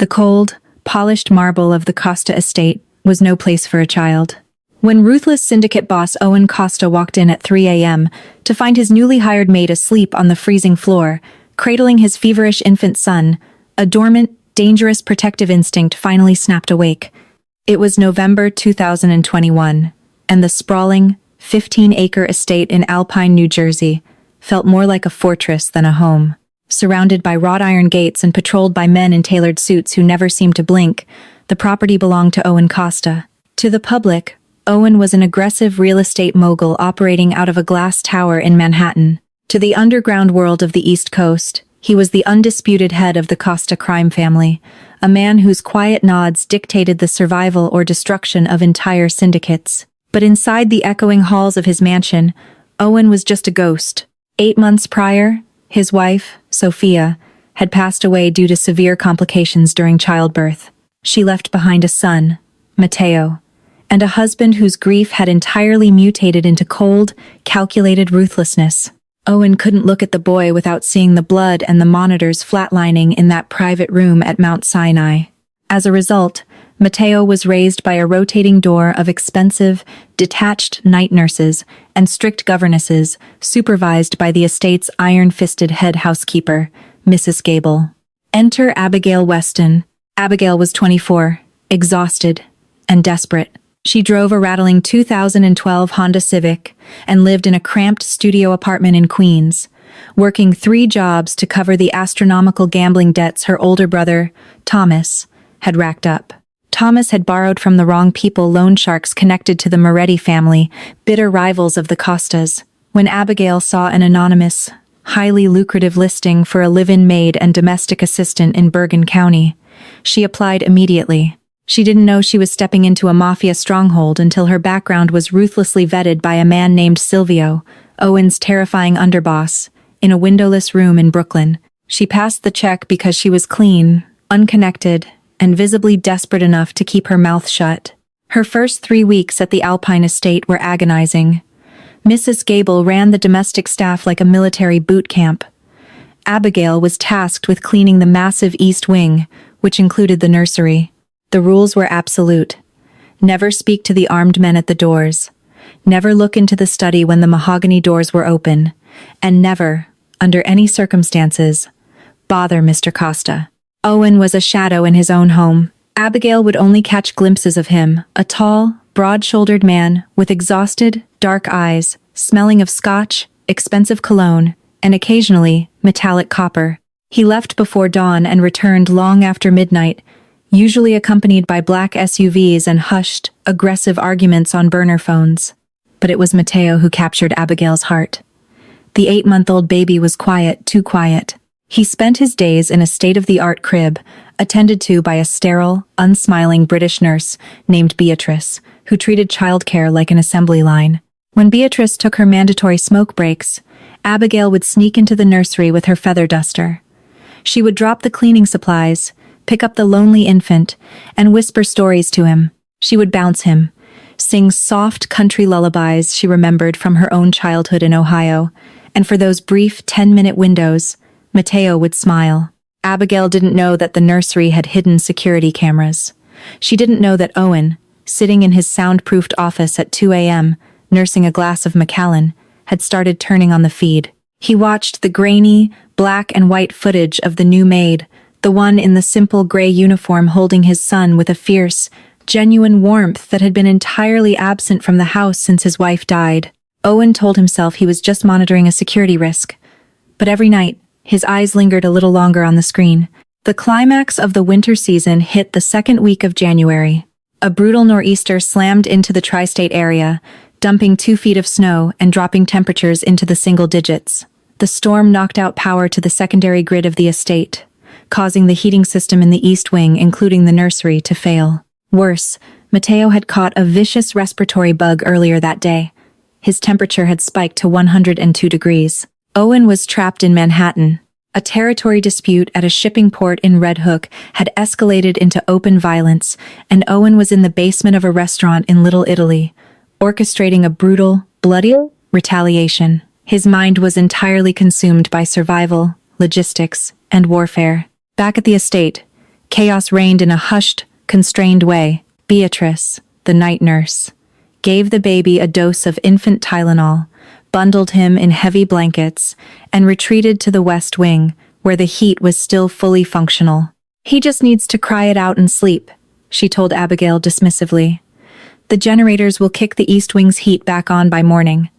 The cold, polished marble of the Costa estate was no place for a child. When ruthless syndicate boss Owen Costa walked in at 3 a.m. to find his newly hired maid asleep on the freezing floor, cradling his feverish infant son, a dormant, dangerous protective instinct finally snapped awake. It was November 2021, and the sprawling, 15-acre estate in Alpine, New Jersey, felt more like a fortress than a home. Surrounded by wrought iron gates and patrolled by men in tailored suits who never seemed to blink, the property belonged to Owen Costa. To the public, Owen was an aggressive real estate mogul operating out of a glass tower in Manhattan. To the underground world of the East Coast, he was the undisputed head of the Costa crime family, a man whose quiet nods dictated the survival or destruction of entire syndicates. But inside the echoing halls of his mansion, Owen was just a ghost. 8 months prior, his wife, Sophia, had passed away due to severe complications during childbirth. She left behind a son, Matteo, and a husband whose grief had entirely mutated into cold, calculated ruthlessness. Owen couldn't look at the boy without seeing the blood and the monitors flatlining in that private room at Mount Sinai. As a result, Matteo was raised by a rotating door of expensive, detached night nurses and strict governesses supervised by the estate's iron-fisted head housekeeper, Mrs. Gable. Enter Abigail Weston. Abigail was 24, exhausted, and desperate. She drove a rattling 2012 Honda Civic and lived in a cramped studio apartment in Queens, working 3 jobs to cover the astronomical gambling debts her older brother, Thomas, had racked up. Thomas had borrowed from the wrong people, loan sharks connected to the Moretti family, bitter rivals of the Costas. When Abigail saw an anonymous, highly lucrative listing for a live-in maid and domestic assistant in Bergen County, she applied immediately. She didn't know she was stepping into a Mafia stronghold until her background was ruthlessly vetted by a man named Silvio, Owen's terrifying underboss, in a windowless room in Brooklyn. She passed the check because she was clean, unconnected, and visibly desperate enough to keep her mouth shut. Her first 3 weeks at the Alpine estate were agonizing. Mrs. Gable ran the domestic staff like a military boot camp. Abigail was tasked with cleaning the massive East Wing, which included the nursery. The rules were absolute. Never speak to the armed men at the doors. Never look into the study when the mahogany doors were open. And never, under any circumstances, bother Mr. Costa. Owen was a shadow in his own home. Abigail would only catch glimpses of him, a tall, broad-shouldered man with exhausted, dark eyes, smelling of scotch, expensive cologne, and occasionally metallic copper. He left before dawn and returned long after midnight, usually accompanied by black SUVs and hushed, aggressive arguments on burner phones. But it was Matteo who captured Abigail's heart. The 8-month-old baby was quiet, too quiet. He spent his days in a state-of-the-art crib, attended to by a sterile, unsmiling British nurse named Beatrice, who treated childcare like an assembly line. When Beatrice took her mandatory smoke breaks, Abigail would sneak into the nursery with her feather duster. She would drop the cleaning supplies, pick up the lonely infant, and whisper stories to him. She would bounce him, sing soft country lullabies she remembered from her own childhood in Ohio, and for those brief 10-minute windows, Matteo would smile. Abigail didn't know that the nursery had hidden security cameras. She didn't know that Owen, sitting in his soundproofed office at 2 a.m., nursing a glass of Macallan, had started turning on the feed. He watched the grainy, black and white footage of the new maid, the one in the simple gray uniform holding his son with a fierce, genuine warmth that had been entirely absent from the house since his wife died. Owen told himself he was just monitoring a security risk. But every night, his eyes lingered a little longer on the screen. The climax of the winter season hit the second week of January. A brutal nor'easter slammed into the tri-state area, dumping 2 feet of snow and dropping temperatures into the single digits. The storm knocked out power to the secondary grid of the estate, causing the heating system in the East Wing, including the nursery, to fail. Worse, Matteo had caught a vicious respiratory bug earlier that day. His temperature had spiked to 102 degrees. Owen was trapped in Manhattan. A territory dispute at a shipping port in Red Hook had escalated into open violence, and Owen was in the basement of a restaurant in Little Italy, orchestrating a brutal, bloody retaliation. His mind was entirely consumed by survival, logistics, and warfare. Back at the estate, Chaos reigned in a hushed, constrained way. Beatrice, the night nurse, gave the baby a dose of infant Tylenol, bundled him in heavy blankets, and retreated to the west wing, where the heat was still fully functional. "He just needs to cry it out and sleep," she told Abigail dismissively. "The generators will kick the east wing's heat back on by morning.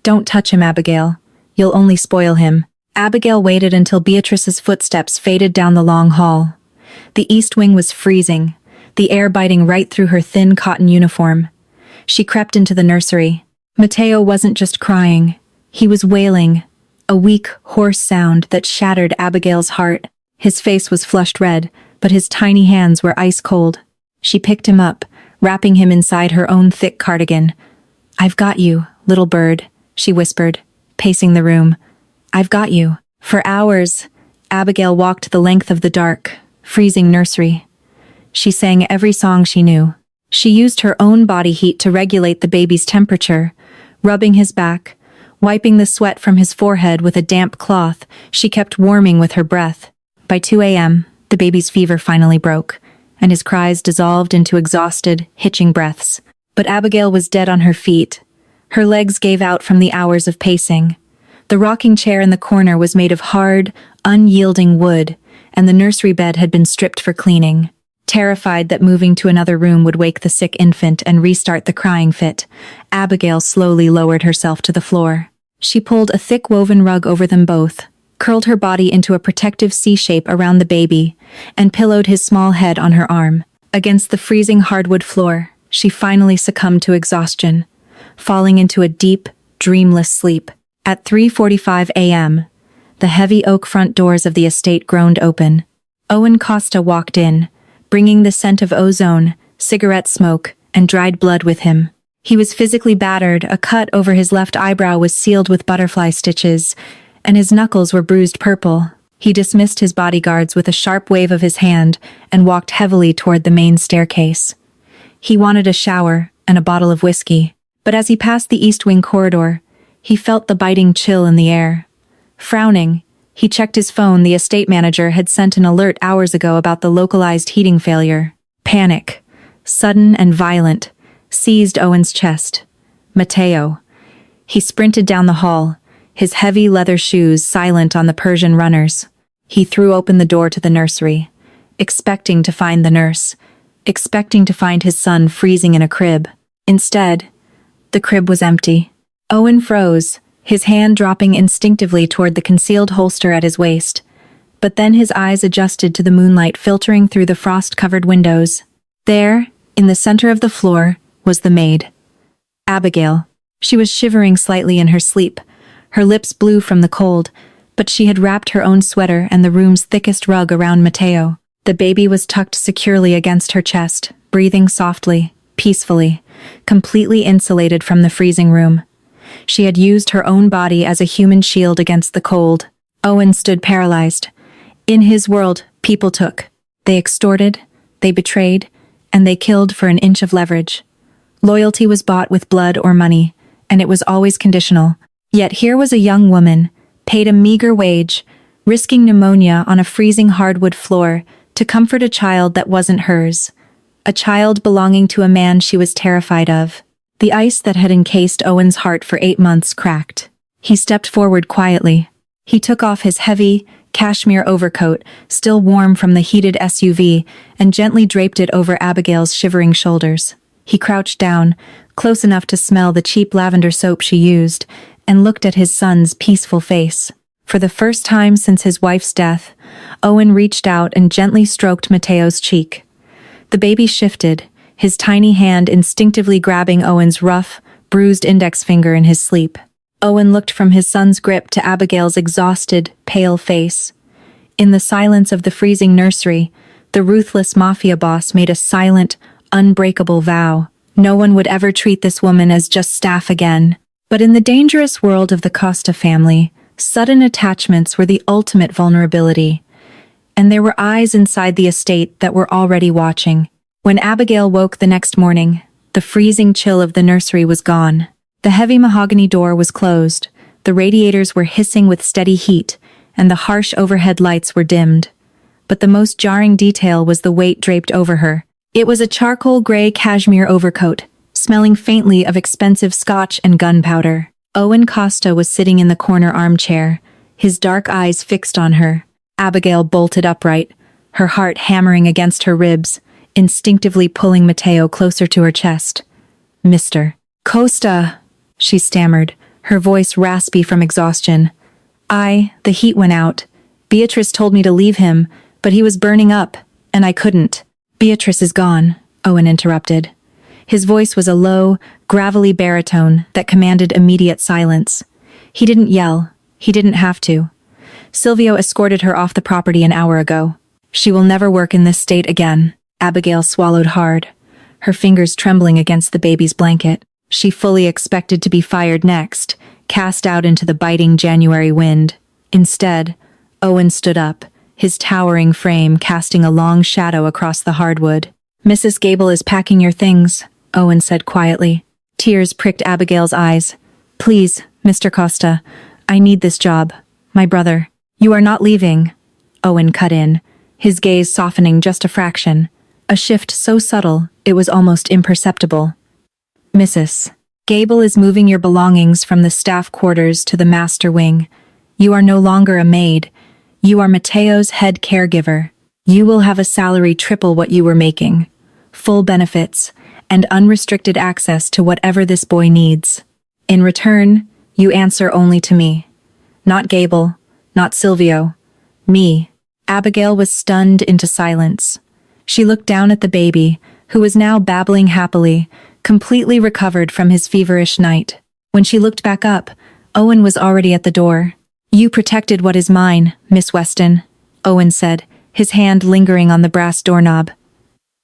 Don't touch him, Abigail. You'll only spoil him." Abigail waited until Beatrice's footsteps faded down the long hall. The east wing was freezing, the air biting right through her thin cotton uniform. She crept into the nursery. Mateo wasn't just crying. He was wailing, a weak, hoarse sound that shattered Abigail's heart. His face was flushed red, but his tiny hands were ice cold. She picked him up, wrapping him inside her own thick cardigan. "I've got you, little bird," she whispered, pacing the room. "I've got you." For hours, Abigail walked the length of the dark, freezing nursery. She sang every song she knew. She used her own body heat to regulate the baby's temperature, rubbing his back, wiping the sweat from his forehead with a damp cloth she kept warming with her breath. By 2 a.m., the baby's fever finally broke, and his cries dissolved into exhausted, hitching breaths. But Abigail was dead on her feet. Her legs gave out from the hours of pacing. The rocking chair in the corner was made of hard, unyielding wood, and the nursery bed had been stripped for cleaning. Terrified that moving to another room would wake the sick infant and restart the crying fit, Abigail slowly lowered herself to the floor. She pulled a thick woven rug over them both, curled her body into a protective C-shape around the baby, and pillowed his small head on her arm. Against the freezing hardwood floor, she finally succumbed to exhaustion, falling into a deep, dreamless sleep. At 3:45 a.m., the heavy oak front doors of the estate groaned open. Owen Costa walked in, bringing the scent of ozone, cigarette smoke, and dried blood with him. He was physically battered, a cut over his left eyebrow was sealed with butterfly stitches, and his knuckles were bruised purple. He dismissed his bodyguards with a sharp wave of his hand and walked heavily toward the main staircase. He wanted a shower and a bottle of whiskey, but as he passed the East Wing corridor, he felt the biting chill in the air. Frowning, he checked his phone. The estate manager had sent an alert hours ago about the localized heating failure. Panic, sudden and violent, seized Owen's chest. Mateo. He sprinted down the hall, his heavy leather shoes silent on the Persian runners. He threw open the door to the nursery, expecting to find the nurse, expecting to find his son freezing in a crib. Instead, the crib was empty. Owen froze, his hand dropping instinctively toward the concealed holster at his waist. But then his eyes adjusted to the moonlight filtering through the frost-covered windows. There, in the center of the floor, was the maid. Abigail. She was shivering slightly in her sleep, her lips blue from the cold, but she had wrapped her own sweater and the room's thickest rug around Mateo. The baby was tucked securely against her chest, breathing softly, peacefully, completely insulated from the freezing room. She had used her own body as a human shield against the cold. Owen stood paralyzed. In his world, people took. They extorted, they betrayed, and they killed for an inch of leverage. Loyalty was bought with blood or money, and it was always conditional. Yet here was a young woman, paid a meager wage, risking pneumonia on a freezing hardwood floor to comfort a child that wasn't hers. A child belonging to a man she was terrified of. The ice that had encased Owen's heart for 8 months cracked. He stepped forward quietly. He took off his heavy, cashmere overcoat, still warm from the heated SUV, and gently draped it over Abigail's shivering shoulders. He crouched down, close enough to smell the cheap lavender soap she used, and looked at his son's peaceful face. For the first time since his wife's death, Owen reached out and gently stroked Mateo's cheek. The baby shifted, his tiny hand instinctively grabbing Owen's rough, bruised index finger in his sleep. Owen looked from his son's grip to Abigail's exhausted, pale face. In the silence of the freezing nursery, the ruthless Mafia boss made a silent, unbreakable vow. No one would ever treat this woman as just staff again. But in the dangerous world of the Costa family, sudden attachments were the ultimate vulnerability. And there were eyes inside the estate that were already watching. When Abigail woke the next morning, the freezing chill of the nursery was gone. The heavy mahogany door was closed, the radiators were hissing with steady heat, and the harsh overhead lights were dimmed. but the most jarring detail was the weight draped over her. It was a charcoal gray cashmere overcoat, smelling faintly of expensive scotch and gunpowder. Owen Costa was sitting in the corner armchair, his dark eyes fixed on her. Abigail bolted upright, her heart hammering against her ribs, instinctively pulling Matteo closer to her chest. "Mr. Costa," she stammered, her voice raspy from exhaustion. The heat went out. Beatrice told me to leave him, but he was burning up, and I couldn't." "Beatrice is gone," Owen interrupted. His voice was a low, gravelly baritone that commanded immediate silence. He didn't yell. He didn't have to. "Silvio escorted her off the property an hour ago. She will never work in this state again." Abigail swallowed hard, her fingers trembling against the baby's blanket. She fully expected to be fired next, cast out into the biting January wind. Instead, Owen stood up, his towering frame casting a long shadow across the hardwood. "Mrs. Gable is packing your things," Owen said quietly. Tears pricked Abigail's eyes. "Please, Mr. Costa, I need this job. My brother." "You are not leaving," Owen cut in, his gaze softening just a fraction. A shift so subtle, it was almost imperceptible. "Mrs. Gable is moving your belongings from the staff quarters to the master wing. You are no longer a maid. You are Matteo's head caregiver. You will have a salary triple what you were making, full benefits, and unrestricted access to whatever this boy needs. In return, you answer only to me. Not Gable, not Silvio. Me." Abigail was stunned into silence. She looked down at the baby, who was now babbling happily, completely recovered from his feverish night. When she looked back up, Owen was already at the door. "You protected what is mine, Miss Weston," Owen said, his hand lingering on the brass doorknob.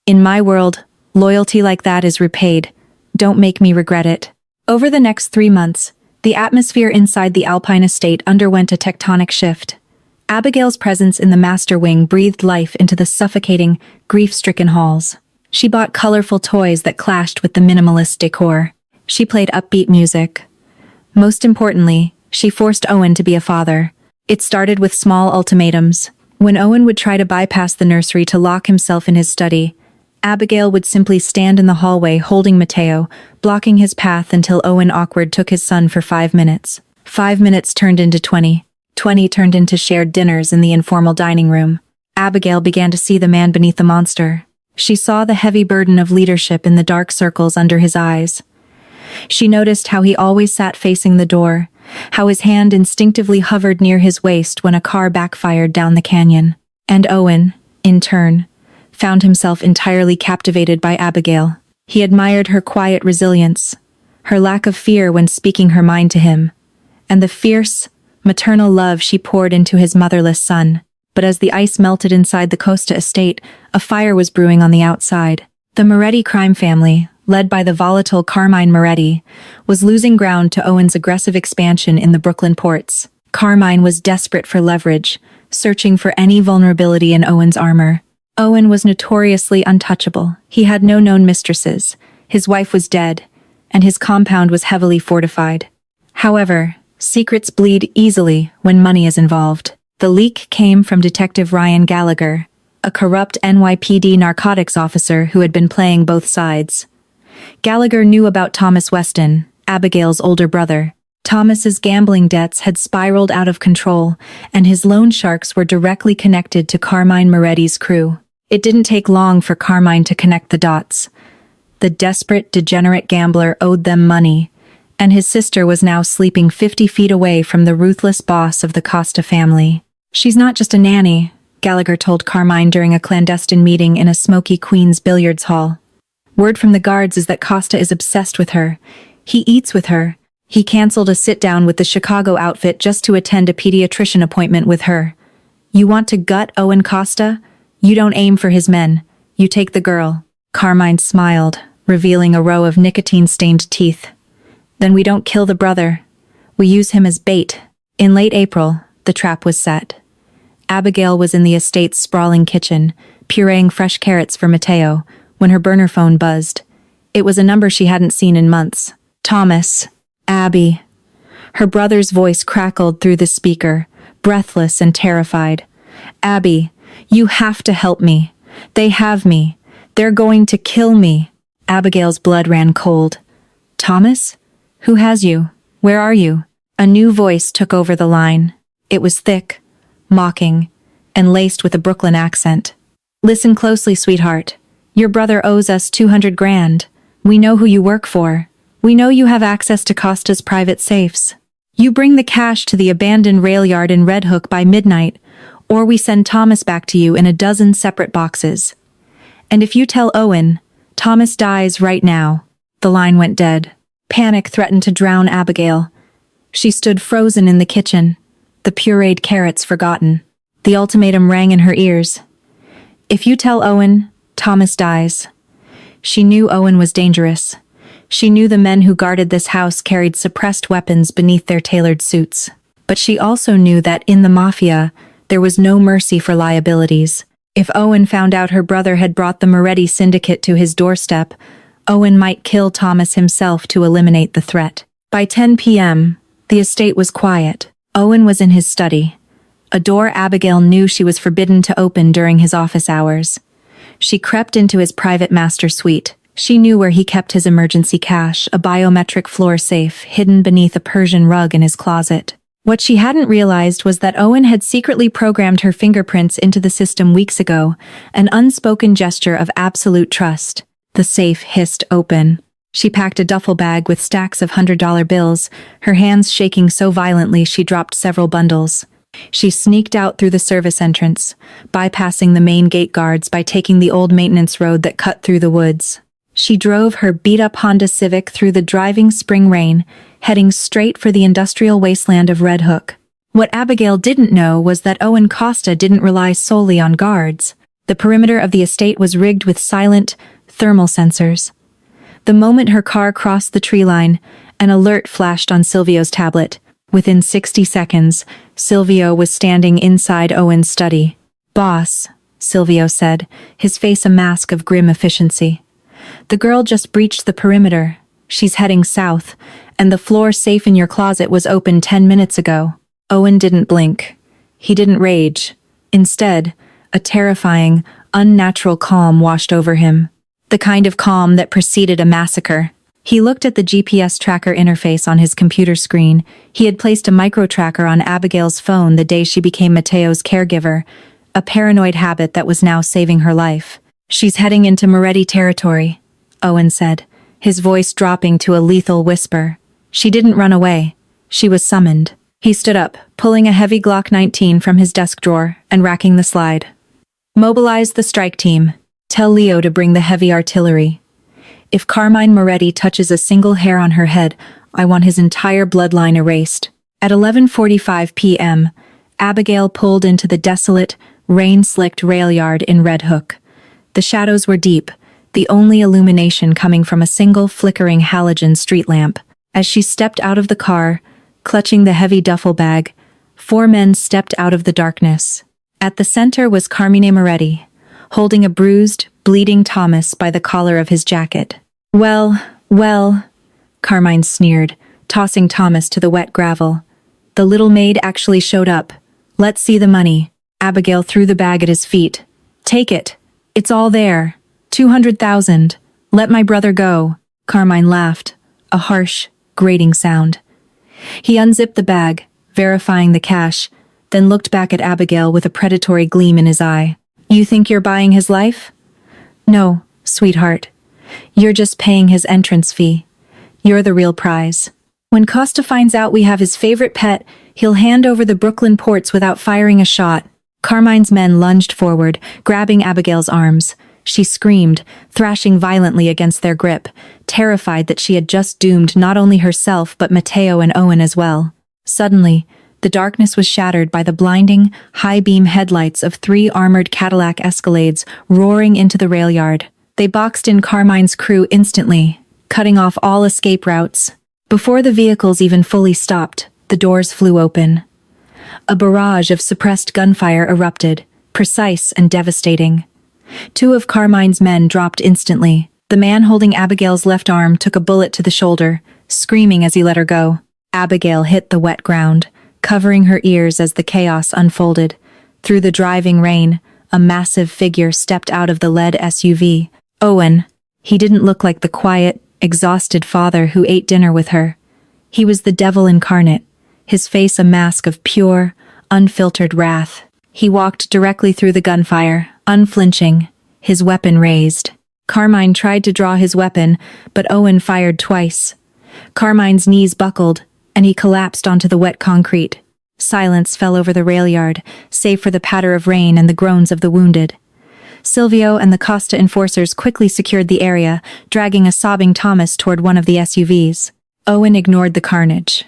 "In my world, loyalty like that is repaid. Don't make me regret it." Over the next 3 months, the atmosphere inside the Alpine estate underwent a tectonic shift. Abigail's presence in the master wing breathed life into the suffocating, grief-stricken halls. She bought colorful toys that clashed with the minimalist decor. She played upbeat music. Most importantly, she forced Owen to be a father. It started with small ultimatums. When Owen would try to bypass the nursery to lock himself in his study, Abigail would simply stand in the hallway holding Matteo, blocking his path until Owen awkward took his son for 5 minutes. 5 minutes turned into 20. 20 turned into shared dinners in the informal dining room. Abigail began to see the man beneath the monster. She saw the heavy burden of leadership in the dark circles under his eyes. She noticed how he always sat facing the door, how his hand instinctively hovered near his waist when a car backfired down the canyon. And Owen, in turn, found himself entirely captivated by Abigail. He admired her quiet resilience, her lack of fear when speaking her mind to him, and the fierce, maternal love she poured into his motherless son. But as the ice melted inside the Costa estate, a fire was brewing on the outside. The Moretti crime family, led by the volatile Carmine Moretti, was losing ground to Owen's aggressive expansion in the Brooklyn ports. Carmine was desperate for leverage, searching for any vulnerability in Owen's armor. Owen was notoriously untouchable. He had no known mistresses, his wife was dead, and his compound was heavily fortified. However, secrets bleed easily when money is involved. The leak came from Detective Ryan Gallagher, a corrupt NYPD narcotics officer who had been playing both sides. Gallagher knew about Thomas Weston, Abigail's older brother. Thomas's gambling debts had spiraled out of control, and his loan sharks were directly connected to Carmine Moretti's crew. It didn't take long for Carmine to connect the dots. The desperate, degenerate gambler owed them money, and his sister was now sleeping 50 feet away from the ruthless boss of the Costa family. "She's not just a nanny," Gallagher told Carmine during a clandestine meeting in a smoky Queen's billiards hall. "Word from the guards is that Costa is obsessed with her. He eats with her. He canceled a sit-down with the Chicago outfit just to attend a pediatrician appointment with her. You want to gut Owen Costa? You don't aim for his men. You take the girl." Carmine smiled, revealing a row of nicotine-stained teeth. "Then we don't kill the brother. We use him as bait." In late April, the trap was set. Abigail was in the estate's sprawling kitchen, pureeing fresh carrots for Matteo, when her burner phone buzzed. It was a number she hadn't seen in months. "Thomas. Abby." Her brother's voice crackled through the speaker, breathless and terrified. "Abby, You have to help me. They have me. They're going to kill me. Abigail's blood ran cold. Thomas? Who has you? Where are you? A new voice took over the line. It was thick, mocking, and laced with a Brooklyn accent. Listen closely, sweetheart. Your brother owes us 200 grand. We know who you work for. We know you have access to Costa's private safes. You bring the cash to the abandoned rail yard in Red Hook by midnight, or we send Thomas back to you in a dozen separate boxes. And if you tell Owen, Thomas dies right now. The line went dead. Panic threatened to drown Abigail. She stood frozen in the kitchen, the pureed carrots forgotten. The ultimatum rang in her ears. If you tell Owen, Thomas dies. She knew Owen was dangerous. She knew the men who guarded this house carried suppressed weapons beneath their tailored suits. But she also knew that in the Mafia, there was no mercy for liabilities. If Owen found out her brother had brought the Moretti syndicate to his doorstep, Owen might kill Thomas himself to eliminate the threat. By 10 p.m., the estate was quiet. Owen was in his study, a door Abigail knew she was forbidden to open during his office hours. She crept into his private master suite. She knew where he kept his emergency cash, a biometric floor safe hidden beneath a Persian rug in his closet. What she hadn't realized was that Owen had secretly programmed her fingerprints into the system weeks ago, an unspoken gesture of absolute trust. The safe hissed open. She packed a duffel bag with stacks of $100 bills, her hands shaking so violently she dropped several bundles. She sneaked out through the service entrance, bypassing the main gate guards by taking the old maintenance road that cut through the woods. She drove her beat-up Honda Civic through the driving spring rain, heading straight for the industrial wasteland of Red Hook. What Abigail didn't know was that Owen Costa didn't rely solely on guards. The perimeter of the estate was rigged with silent, thermal sensors. The moment her car crossed the tree line, an alert flashed on Silvio's tablet. Within 60 seconds, Silvio was standing inside Owen's study. "Boss," Silvio said, his face a mask of grim efficiency. "The girl just breached the perimeter. She's heading south, and the floor safe in your closet was open 10 minutes ago." Owen didn't blink. He didn't rage. Instead, a terrifying, unnatural calm washed over him. The kind of calm that preceded a massacre. He looked at the GPS tracker interface on his computer screen. He had placed a micro-tracker on Abigail's phone the day she became Mateo's caregiver, a paranoid habit that was now saving her life. "She's heading into Moretti territory," Owen said, his voice dropping to a lethal whisper. "She didn't run away. She was summoned." He stood up, pulling a heavy Glock 19 from his desk drawer and racking the slide. "Mobilize the strike team. Tell Leo to bring the heavy artillery. If Carmine Moretti touches a single hair on her head, I want his entire bloodline erased." At 11:45 p.m., Abigail pulled into the desolate, rain-slicked rail yard in Red Hook. The shadows were deep, the only illumination coming from a single flickering halogen street lamp. As she stepped out of the car, clutching the heavy duffel bag, 4 men stepped out of the darkness. At the center was Carmine Moretti, holding a bruised, bleeding Thomas by the collar of his jacket. Well, Carmine sneered, tossing Thomas to the wet gravel. "The little maid actually showed up. Let's see the money." Abigail threw the bag at his feet. "Take it. It's all there. 200,000. Let my brother go." Carmine laughed, a harsh, grating sound. He unzipped the bag, verifying the cash, then looked back at Abigail with a predatory gleam in his eye. "You think you're buying his life? No, sweetheart. You're just paying his entrance fee. You're the real prize. When Costa finds out we have his favorite pet, he'll hand over the Brooklyn ports without firing a shot." Carmine's men lunged forward, grabbing Abigail's arms. She screamed, thrashing violently against their grip, terrified that she had just doomed not only herself but Mateo and Owen as well. Suddenly, the darkness was shattered by the blinding, high-beam headlights of 3 armored Cadillac Escalades roaring into the rail yard. They boxed in Carmine's crew instantly, cutting off all escape routes. Before the vehicles even fully stopped, the doors flew open. A barrage of suppressed gunfire erupted, precise and devastating. 2 of Carmine's men dropped instantly. The man holding Abigail's left arm took a bullet to the shoulder, screaming as he let her go. Abigail hit the wet ground, covering her ears as the chaos unfolded. Through the driving rain, a massive figure stepped out of the lead SUV. Owen. He didn't look like the quiet, exhausted father who ate dinner with her. He was the devil incarnate, his face a mask of pure, unfiltered wrath. He walked directly through the gunfire, unflinching, his weapon raised. Carmine tried to draw his weapon, but Owen fired twice. Carmine's knees buckled, and he collapsed onto the wet concrete. Silence fell over the rail yard, save for the patter of rain and the groans of the wounded. Silvio and the Costa enforcers quickly secured the area, dragging a sobbing Thomas toward one of the SUVs. Owen ignored the carnage.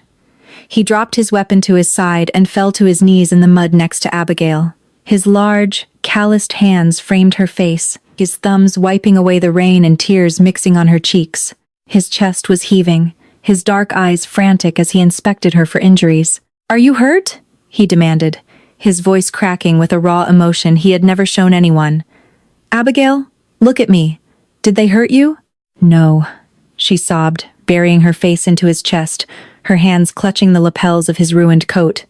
He dropped his weapon to his side and fell to his knees in the mud next to Abigail. His large, calloused hands framed her face, his thumbs wiping away the rain and tears mixing on her cheeks. His chest was heaving, his dark eyes frantic as he inspected her for injuries. "Are you hurt?" he demanded, his voice cracking with a raw emotion he had never shown anyone. "Abigail, look at me. Did they hurt you?" "No," she sobbed, burying her face into his chest, her hands clutching the lapels of his ruined coat.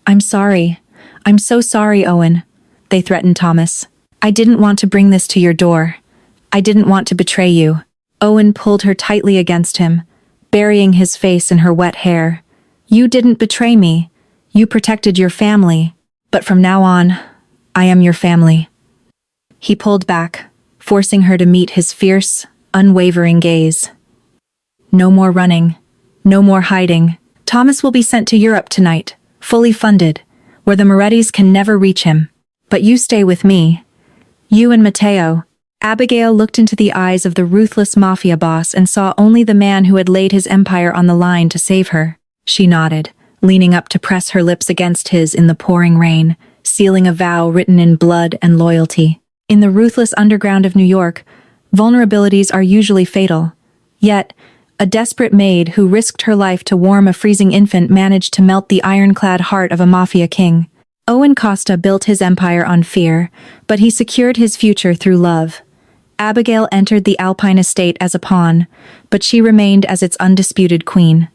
"I'm sorry. I'm so sorry, Owen," they threatened Thomas. "I didn't want to bring this to your door. I didn't want to betray you." Owen pulled her tightly against him, burying his face in her wet hair. "You didn't betray me. You protected your family. But from now on, I am your family." He pulled back, forcing her to meet his fierce, unwavering gaze. "No more running. No more hiding. Thomas will be sent to Europe tonight, fully funded, where the Morettis can never reach him. But you stay with me. You and Matteo." Abigail looked into the eyes of the ruthless Mafia boss and saw only the man who had laid his empire on the line to save her. She nodded, leaning up to press her lips against his in the pouring rain, sealing a vow written in blood and loyalty. In the ruthless underground of New York, vulnerabilities are usually fatal. Yet, a desperate maid who risked her life to warm a freezing infant managed to melt the ironclad heart of a Mafia king. Owen Costa built his empire on fear, but he secured his future through love. Abigail entered the Alpine estate as a pawn, but she remained as its undisputed queen.